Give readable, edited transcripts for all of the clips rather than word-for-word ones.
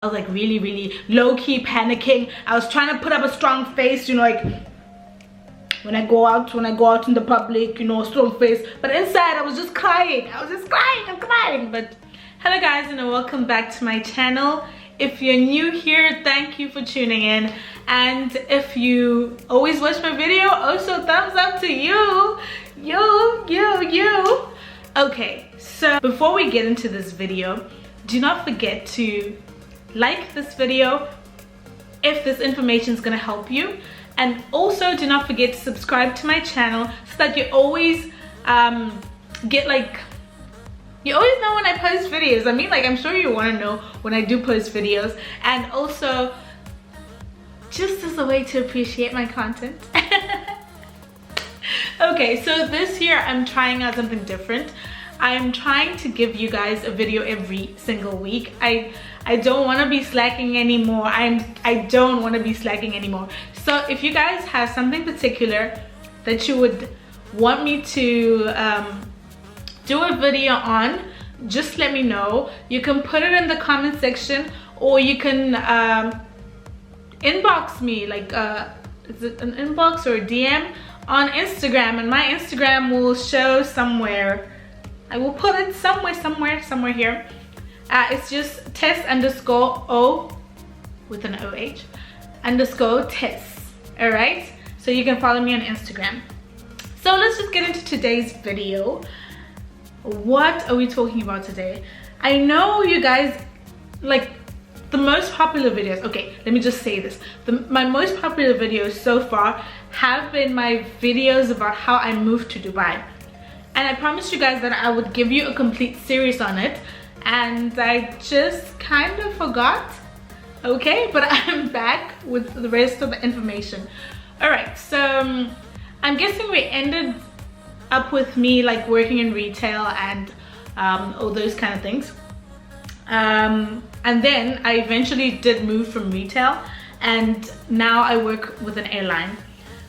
I was like really low-key panicking. I was trying to put up a strong face, you know, like when I go out in the public, you know, strong face. But inside I was just crying. I'm crying. But hello guys, and welcome back to my channel. If you're new here, thank you for tuning in. And if you always watch my video, also thumbs up to you. You. Okay, so before we get into this video, do not forget to like this video if this information is going to help you, and also do not forget to subscribe to my channel so that you always get like, you always know when I post videos. I mean, like, I'm sure you want to know when I do post videos, and also just as a way to appreciate my content. Okay, so this year I'm trying out something different. I'm trying to give you guys a video every single week. I don't want to be slacking anymore. I don't want to be slacking anymore. So if you guys have something particular that you would want me to do a video on, just let me know. You can put it in the comment section, or you can inbox me, like is it an inbox or a DM on Instagram, and my Instagram will show somewhere. I will put it somewhere here. It's just Tess_O with an OH _Tess. Alright? So you can follow me on Instagram. So let's just get into today's video. What are we talking about today? I know you guys like the most popular videos. Okay, let me just say this. My most popular videos so far have been my videos about how I moved to Dubai. And I promised you guys that I would give you a complete series on it, and I just kind of forgot. Okay, but I'm back with the rest of the information. Alright, so I'm guessing we ended up with me like working in retail and all those kind of things. And then I eventually did move from retail, and now I work with an airline.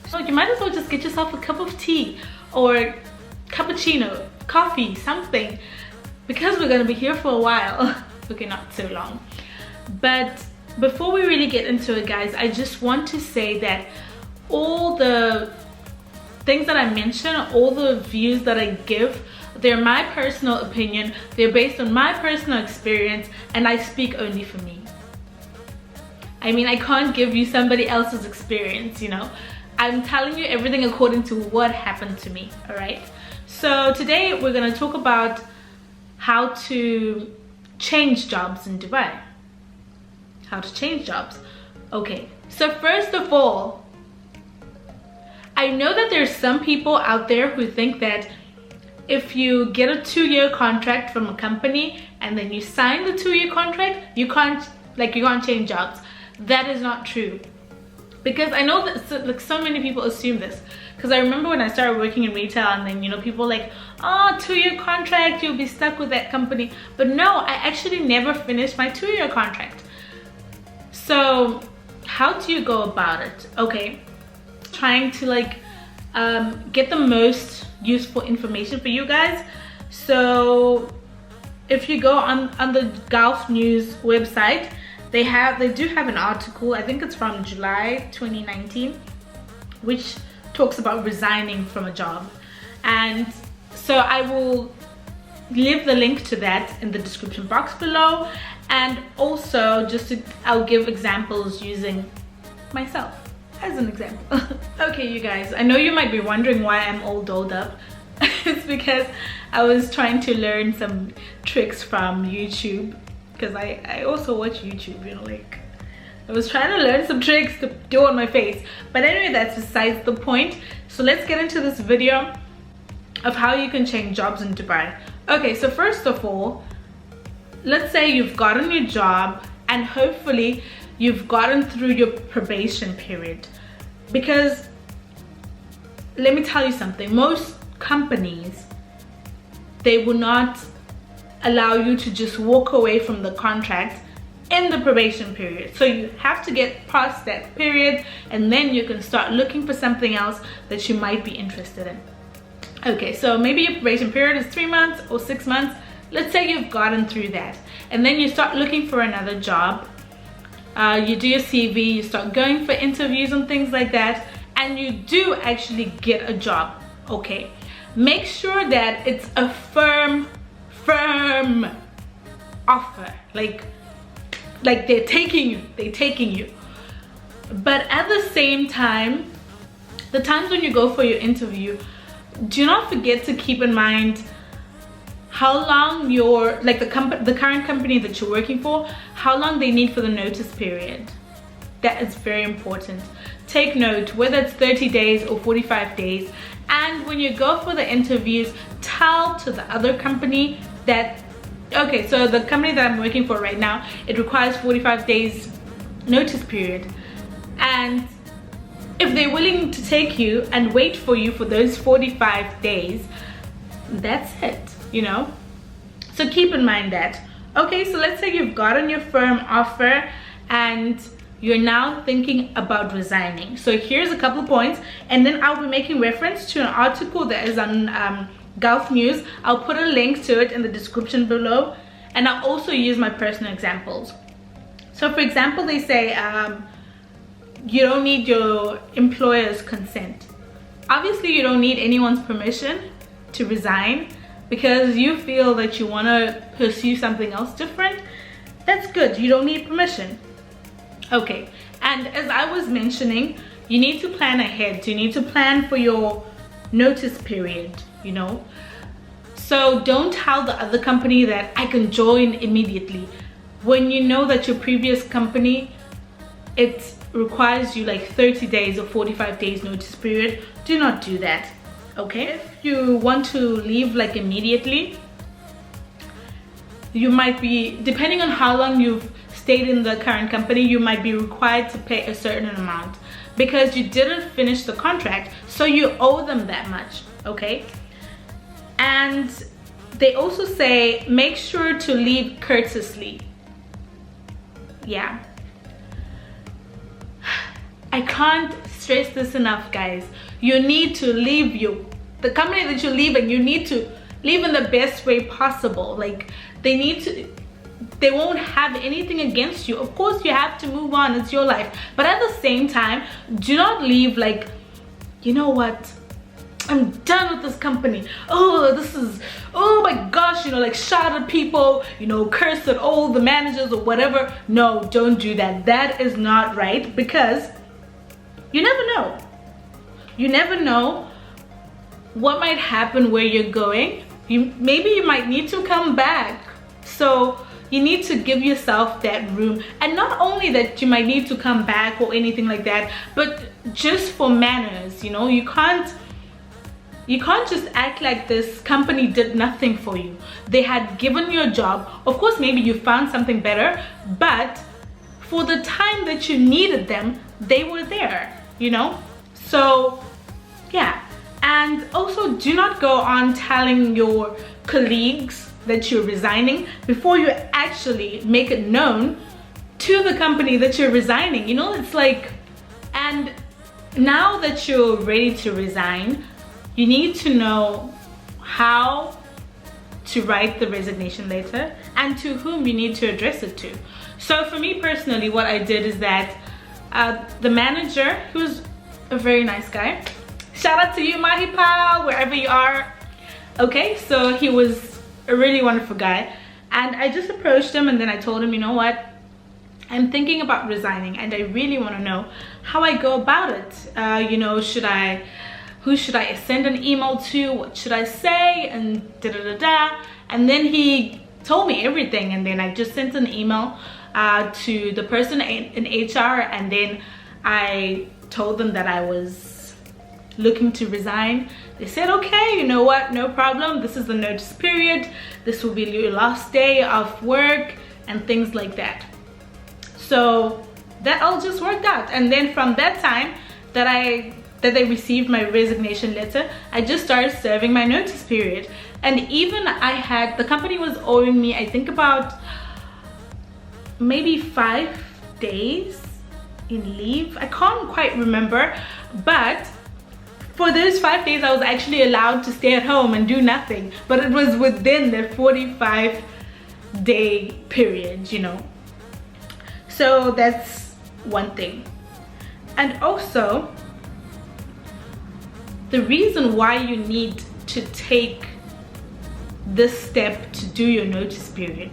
So you might as well just get yourself a cup of tea or cappuccino, coffee, something, because we're gonna be here for a while. Okay, not so long. But before we really get into it, guys, I just want to say that all the things that I mention, all the views that I give, they're my personal opinion. They're based on my personal experience, and I speak only for me. I mean, I can't give you somebody else's experience, you know. I'm telling you everything according to what happened to me, all right? So today we're going to talk about how to change jobs in Dubai. How to change jobs. Okay, so first of all, I know that there's some people out there who think that if you get a 2-year contract from a company and then you sign the 2-year contract, you can't change jobs. That is not true. Because I know that so many people assume this. Because I remember when I started working in retail, and then, you know, people like, oh, 2-year contract, you'll be stuck with that company. But no, I actually never finished my 2-year contract. So how do you go about it? Okay, trying to like get the most useful information for you guys. So if you go on the Gulf News website, they do have an article, I think it's from July 2019, which talks about resigning from a job. And so I will leave the link to that in the description box below, and also I'll give examples using myself as an example. Okay, you guys, I know you might be wondering why I'm all dolled up. It's because I was trying to learn some tricks from YouTube, because I also watch YouTube, you know, like I was trying to learn some tricks to do on my face. But anyway, that's besides the point. So let's get into this video of how you can change jobs in Dubai. Okay, so first of all, let's say you've gotten your job and hopefully you've gotten through your probation period. Because let me tell you something, most companies, they will not allow you to just walk away from the contract in the probation period. So you have to get past that period, and then you can start looking for something else that you might be interested in. Okay, so maybe your probation period is 3 months or 6 months. Let's say you've gotten through that, and then you start looking for another job. you do your CV, you start going for interviews and things like that, and you do actually get a job, okay, make sure that it's a firm offer, like they're taking you. But at the same time, the times when you go for your interview, do not forget to keep in mind how long your, like the current company that you're working for, how long they need for the notice period. That is very important. Take note, whether it's 30 days or 45 days. And when you go for the interviews, tell to the other company that, okay, so the company that I'm working for right now, it requires 45 days notice period. And if they're willing to take you and wait for you for those 45 days, that's it, you know? So keep in mind that. Okay, so let's say you've gotten your firm offer and you're now thinking about resigning. So here's a couple points, and then I'll be making reference to an article that is on Gulf News. I'll put a link to it in the description below, and I'll also use my personal examples. So for example, they say you don't need your employer's consent. Obviously, you don't need anyone's permission to resign because you feel that you want to pursue something else different. That's good. You don't need permission. Okay, and as I was mentioning, you need to plan ahead. You need to plan for your notice period, you know. So don't tell the other company that I can join immediately when you know that your previous company, it requires you like 30 days or 45 days notice period. Do not do that, okay? If you want to leave like immediately, you might be, depending on how long you've stayed in the current company, you might be required to pay a certain amount because you didn't finish the contract, so you owe them that much, okay? And they also say make sure to leave courteously. Yeah, I can't stress this enough, guys. You need to leave the company that you're leaving, you need to leave in the best way possible. Like they won't have anything against you. Of course, you have to move on, it's your life. But at the same time, do not leave like, you know what, I'm done with this company. Oh my gosh, you know, like shout at people, you know, curse at all the managers or whatever. No, don't do that. That is not right, because you never know. You never know what might happen where you're going. Maybe you might need to come back. So you need to give yourself that room. And not only that you might need to come back or anything like that, but just for manners, you know, you can't just act like this company did nothing for you. They had given you a job. Of course, maybe you found something better, but for the time that you needed them, they were there, you know? So yeah. And also, do not go on telling your colleagues that you're resigning before you actually make it known to the company that you're resigning. You know, it's like, and now that you're ready to resign, you need to know how to write the resignation letter and to whom you need to address it to. So for me personally, what I did is that the manager, he was a very nice guy. Shout out to you, Mahi Pal, wherever you are. Okay, so he was a really wonderful guy. And I just approached him and then I told him, you know what? I'm thinking about resigning and I really want to know how I go about it. You know, who should I send an email to? What should I say? And da-da-da-da. And then he told me everything. And then I just sent an email to the person in HR. And then I told them that I was looking to resign. They said, okay, you know what, no problem, this is the notice period, this will be your last day of work and things like that. So that all just worked out. And then from that time that they received my resignation letter, I just started serving my notice period. And even the company was owing me, I think about maybe 5 days in leave. I can't quite remember, but for those 5 days, I was actually allowed to stay at home and do nothing. But it was within the 45-day period, you know. So that's one thing. And also, the reason why you need to take this step to do your notice period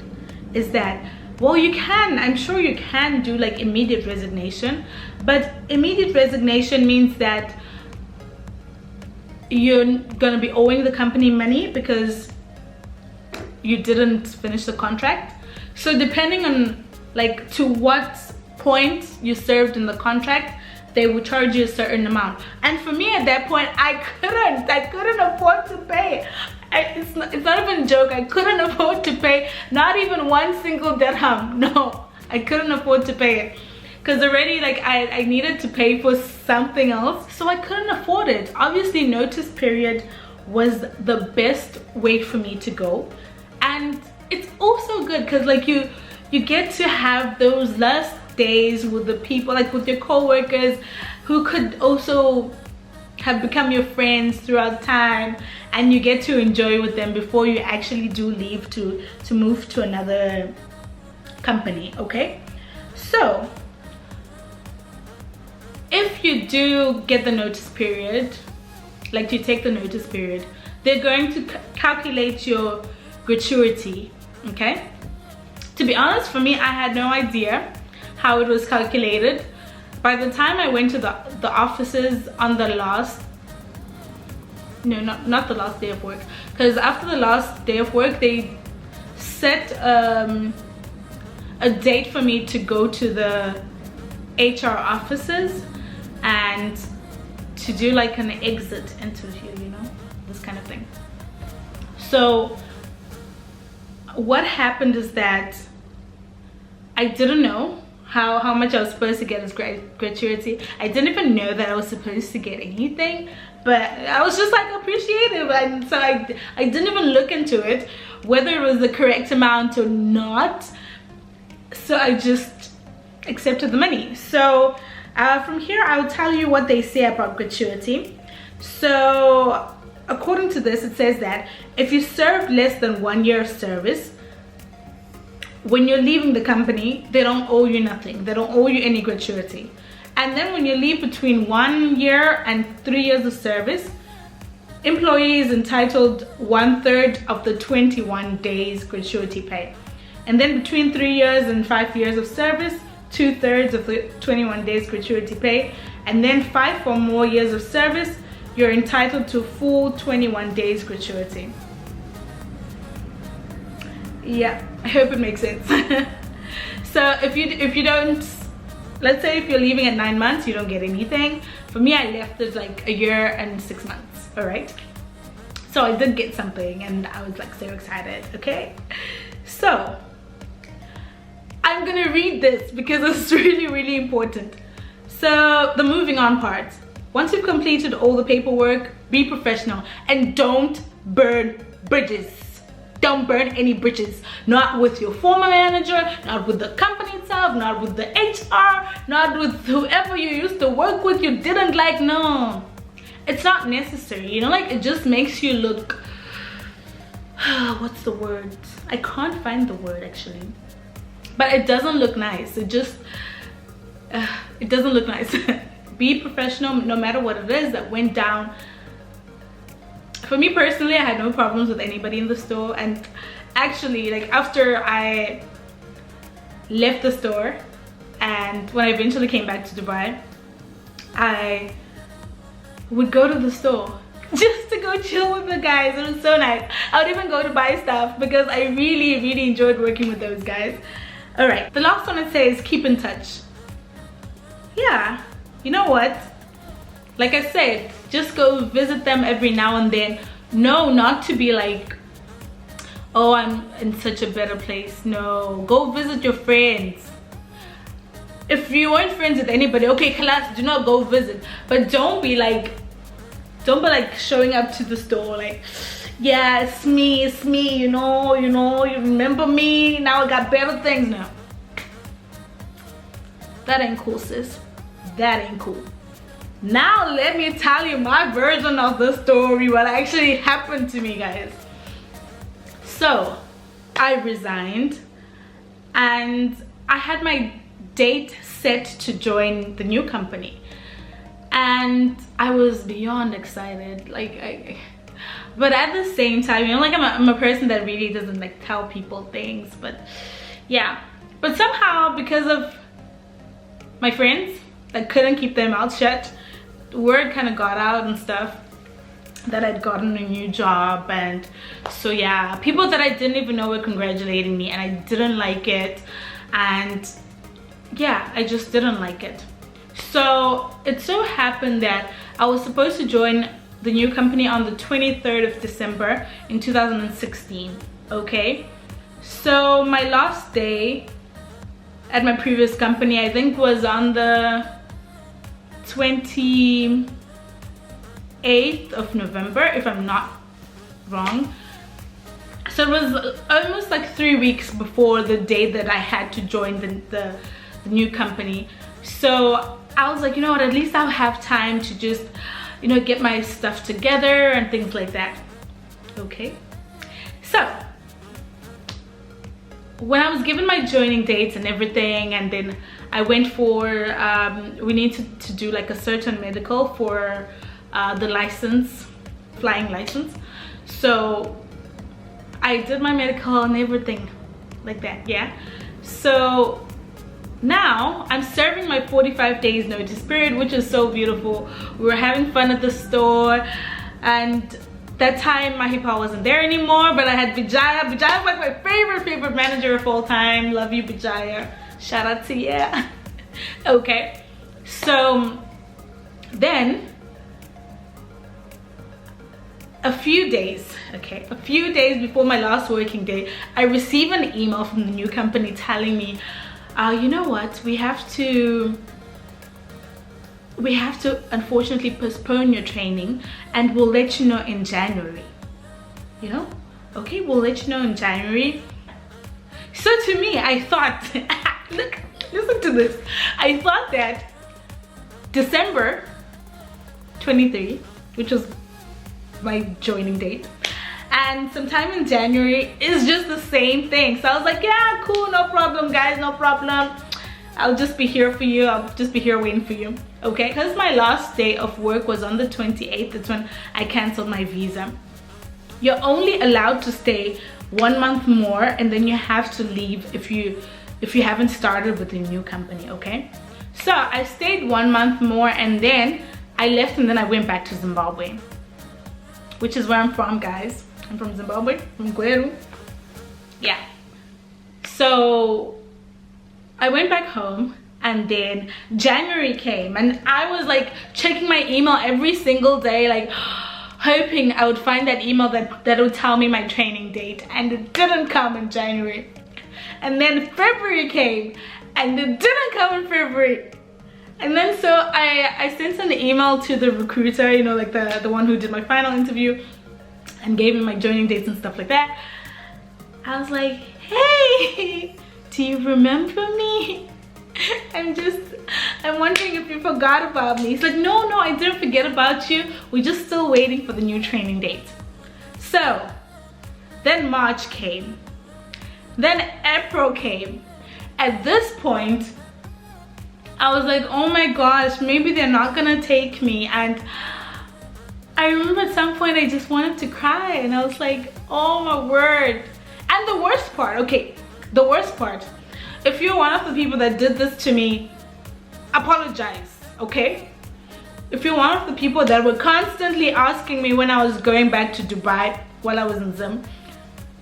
is that, well, you can, I'm sure you can do like immediate resignation, but immediate resignation means that you're gonna be owing the company money because you didn't finish the contract. So depending on like to what point you served in the contract, they would charge you a certain amount. And for me at that point, I couldn't afford to pay. It's not even a joke. I couldn't afford to pay not even one single dirham. No, I couldn't afford to pay it because already like I needed to pay for something else, so I couldn't afford it. Obviously, notice period was the best way for me to go, and it's also good because like you get to have those last days with the people, like with your co-workers who could also have become your friends throughout time, and you get to enjoy with them before you actually do leave to move to another company. Okay, so if you do get the notice period, like you take the notice period, they're going to calculate your gratuity. Okay, to be honest, for me, I had no idea how it was calculated. By the time I went to the offices on the last, no, not the last day of work, because after the last day of work they set a date for me to go to the HR offices and to do like an exit interview, you know, this kind of thing. So what happened is that I didn't know how much I was supposed to get as gratuity. I didn't even know that I was supposed to get anything, but I was just like appreciative, and so I didn't even look into it whether it was the correct amount or not. So I just accepted the money. So from here I will tell you what they say about gratuity. So according to this, it says that if you served less than 1 year of service, when you're leaving the company, they don't owe you nothing. They don't owe you any gratuity. And then when you leave between 1 year and 3 years of service, employee is entitled 1/3 of the 21 days gratuity pay. And then between 3 years and 5 years of service, 2/3 of the 21 days gratuity pay. And then 5 or more years of service, you're entitled to full 21 days gratuity. Yeah, I hope it makes sense. So if you don't, let's say if you're leaving at 9 months, you don't get anything. For me, I left it like 1 year and 6 months. All right, so I did get something and I was like so excited. Okay, so I'm gonna read this because it's really important. So the moving on part, once you've completed all the paperwork, be professional and don't burn bridges. Don't burn any bridges, not with your former manager, not with the company itself, not with the HR, not with whoever you used to work with you didn't like. No, it's not necessary, you know, like it just makes you look, what's the word? I can't find the word actually, but it doesn't look nice. It just, it doesn't look nice. Be professional no matter what it is that went down. For me personally, I had no problems with anybody in the store, and actually like after I left the store and when I eventually came back to Dubai, I would go to the store just to go chill with the guys. It was so nice. I would even go to buy stuff because I really enjoyed working with those guys. All right, the last one it says keep in touch. Yeah, you know what, like I said, just go visit them every now and then. No, not to be like, oh, I'm in such a better place. No, go visit your friends. If you weren't friends with anybody, okay, class, do not go visit. But don't be like showing up to the store like, yeah, it's me, you know, you remember me, now I got better things. Now that ain't cool, sis. That ain't cool. Now let me tell you my version of the story, what actually happened to me, guys. So I resigned and I had my date set to join the new company, and I was beyond excited. Like, but at the same time, you know, like I'm a person that really doesn't like tell people things, but yeah. But somehow, because of my friends that couldn't keep their mouths shut, word kind of got out and stuff that I'd gotten a new job. And so yeah, people that I didn't even know were congratulating me, and I didn't like it. And yeah, I just didn't like it. So it so happened that I was supposed to join the new company on the 23rd of December in 2016. Okay, so my last day at my previous company, I think, was on the 28th of November, if I'm not wrong. So it was almost like 3 weeks before the day that I had to join the new company. So I was like, you know what, at least I'll have time to just, you know, get my stuff together and things like that. Okay, so when I was given my joining dates and everything, and then I went for we needed to do like a certain medical for the license, flying license. So I did my medical and everything like that, yeah. So now I'm serving my 45 days notice period, which is so beautiful. We were having fun at the store, and that time Mahipa wasn't there anymore, but I had Bijaya. Bijaya was like my favorite manager of all time. Love you, Bijaya. Shout out to you. Okay, so then a few days before my last working day, I received an email from the new company telling me, you know what, we have to unfortunately postpone your training, and we'll let you know in January. You know, okay, we'll let you know in January. So to me, I thought look, listen to this, I thought that December 23, which was my joining date, and sometime in January is just the same thing. So I was like, yeah, cool, no problem guys, no problem, I'll just be here for you, I'll just be here waiting for you. Okay, because my last day of work was on the 28th, that's when I canceled my visa. You're only allowed to stay 1 month more, and then you have to leave if you haven't started with a new company. Okay, so I stayed 1 month more, and then I left, and then I went back to Zimbabwe, which is where I'm from, guys. I'm from Zimbabwe, from Gweru. Yeah, so I went back home, and then January came, and I was like checking my email every single day, like hoping I would find that email that would tell me my training date, and it didn't come in January. And then February came, and it didn't come in February. And then so I sent an email to the recruiter, you know, like the one who did my final interview, and gave me my joining dates and stuff like that. I was like, hey, do you remember me? I'm wondering if you forgot about me. He's like, no, I didn't forget about you. We're just still waiting for the new training date. So then March came. Then April came. At this point, I was like, oh my gosh, maybe they're not gonna take me. And I remember at some point I just wanted to cry, and I was like, oh my word. And the worst part, okay, the worst part, if you're one of the people that did this to me, apologize, okay? If you're one of the people that were constantly asking me when I was going back to Dubai while I was in Zim,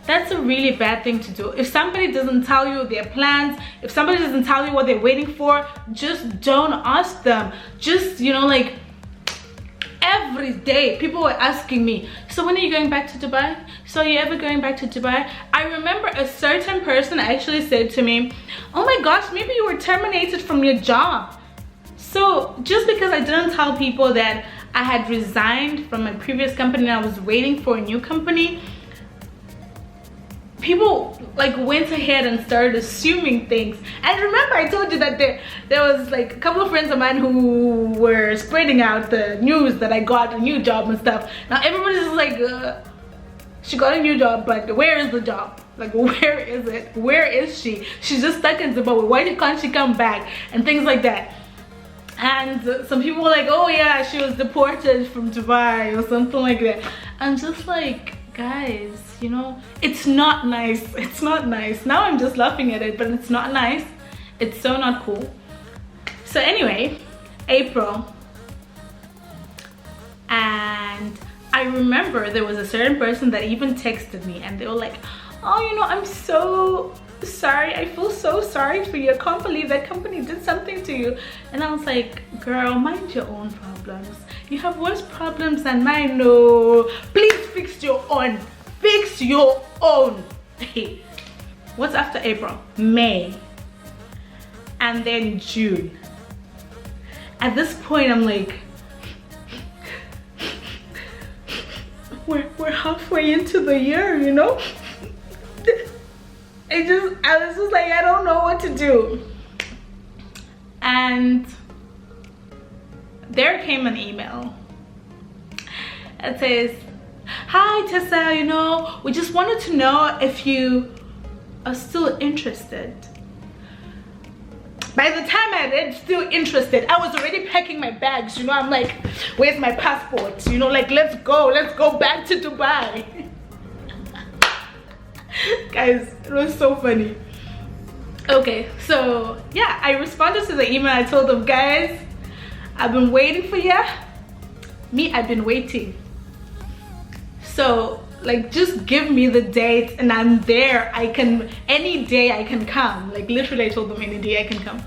that's a really bad thing to do. If somebody doesn't tell you their plans, if somebody doesn't tell you what they're waiting for, just don't ask them. Just, you know, like every day people were asking me, so when are you going back to Dubai? So are you ever going back to Dubai? I remember a certain person actually said to me, oh my gosh, maybe you were terminated from your job. So just because I didn't tell people that I had resigned from my previous company and I was waiting for a new company, people like went ahead and started assuming things. And remember I told you that there was like a couple of friends of mine who were spreading out the news that I got a new job and stuff. Now everybody's just like, she got a new job, but where is the job? Like, where is it? Where is she? She's just stuck in Zimbabwe. Why can't she come back? And things like that. And some people were like, oh yeah, she was deported from Dubai or something like that. I'm just like, guys, you know, it's not nice. It's not nice. Now I'm just laughing at it, but it's not nice. It's so not cool. So anyway, April. And I remember there was a certain person that even texted me and they were like, oh, you know, I'm so sorry. I feel so sorry for you. I can't believe that company did something to you. And I was like, girl, mind your own problems. You have worse problems than mine. No, please fix your own. Fix your own. Hey, what's after April? May. And then June. At this point, I'm like, we're halfway into the year, you know? I was just like, I don't know what to do. And there came an email. It says, hi Tessa, you know, we just wanted to know if you are still interested. By the time I read still interested, I was already packing my bags, you know. I'm like, where's my passport? You know, like, let's go back to Dubai. Guys, it was so funny. Okay, so yeah, I responded to the email. I told them, guys, I've been waiting for you. Me, I've been waiting. So like, just give me the date and I'm there. I can, any day I can come. Like, literally I told them any day I can come.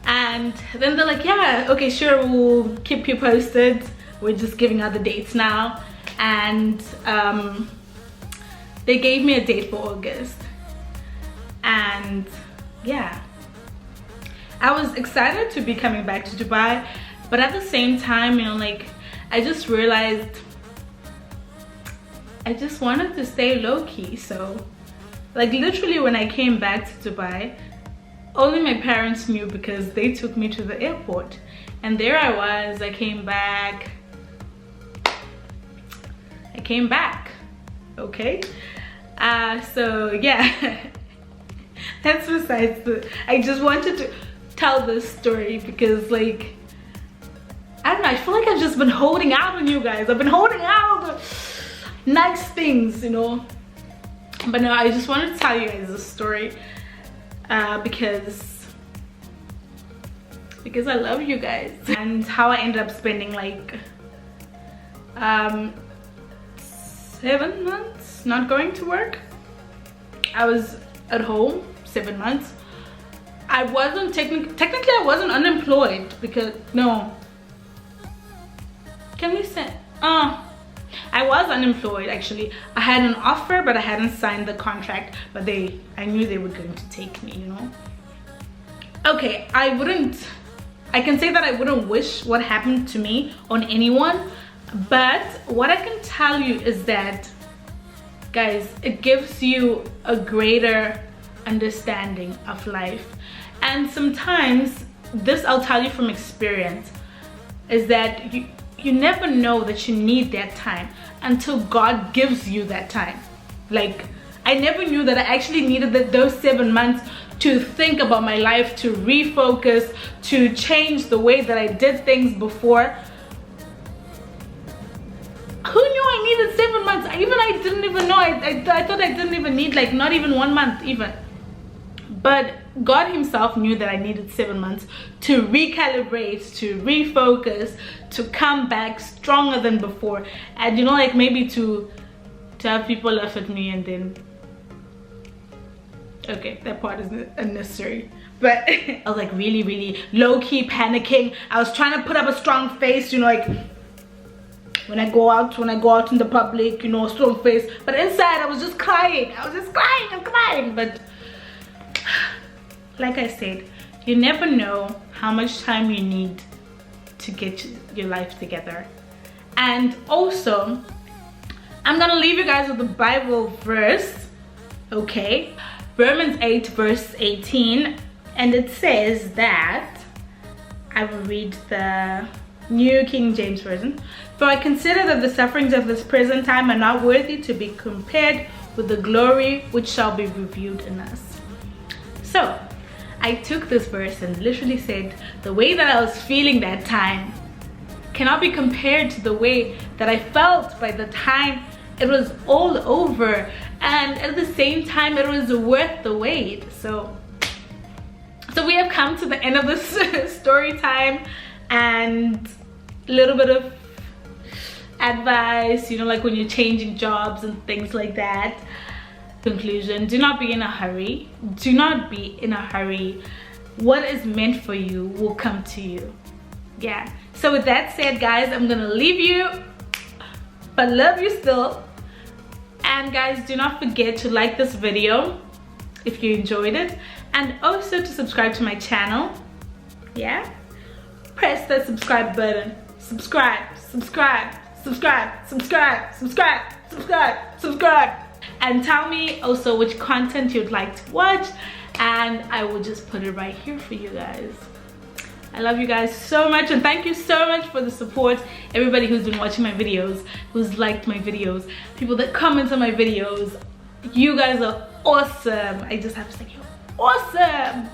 And then they're like, yeah, okay, sure, we'll keep you posted. We're just giving out the dates now. And they gave me a date for August. And yeah, I was excited to be coming back to Dubai, but at the same time, you know, like, I just realized I just wanted to stay low-key. So like, literally when I came back to Dubai, only my parents knew because they took me to the airport. And there I was, I came back, okay? So yeah, that's besides the, I just wanted to tell this story because, like, I don't know, I feel like I've just been holding out on you guys. I've been holding out on nice things, you know. But no, I just wanted to tell you guys this story because I love you guys. And how I ended up spending like 7 months not going to work. I was at home 7 months. I wasn't technically I wasn't unemployed because, no, can we say, I was unemployed actually. I had an offer but I hadn't signed the contract, but I knew they were going to take me, you know. Okay, I can say that I wouldn't wish what happened to me on anyone, but what I can tell you is that, guys, it gives you a greater understanding of life. And sometimes, this I'll tell you from experience, is that you never know that you need that time until God gives you that time. Like, I never knew that I actually needed those 7 months to think about my life, to refocus, to change the way that I did things before. Who knew I needed 7 months? I didn't even know. I thought I didn't even need, like, not even 1 month even. But God himself knew that I needed 7 months to recalibrate, to refocus, to come back stronger than before. And, you know, like, maybe to have people laugh at me and then, okay, that part is unnecessary. But I was like really low-key panicking. I was trying to put up a strong face, you know, like, when I go out in the public, you know, strong face. But inside I was just crying. I was just crying and crying. But like I said, you never know how much time you need to get your life together. And also, I'm gonna leave you guys with the Bible verse, okay? Romans 8 verse 18, and it says that, I will read the New King James Version. For I consider that the sufferings of this present time are not worthy to be compared with the glory which shall be revealed in us. So I took this verse and literally said, the way that I was feeling that time cannot be compared to the way that I felt by the time it was all over, and at the same time it was worth the wait. So we have come to the end of this story time, and a little bit of advice, you know, like when you're changing jobs and things like that. Conclusion: do not be in a hurry. Do not be in a hurry. What is meant for you will come to you. Yeah. So with that said, guys, I'm gonna leave you, but love you still. And guys, do not forget to like this video if you enjoyed it, and also to subscribe to my channel. Yeah, press that subscribe button. Subscribe, subscribe, subscribe, subscribe, subscribe, subscribe, subscribe. And tell me also which content you'd like to watch, and I will just put it right here for you guys. I love you guys so much, and thank you so much for the support. Everybody who's been watching my videos, who's liked my videos, people that comment on my videos, you guys are awesome. I just have to say you're awesome.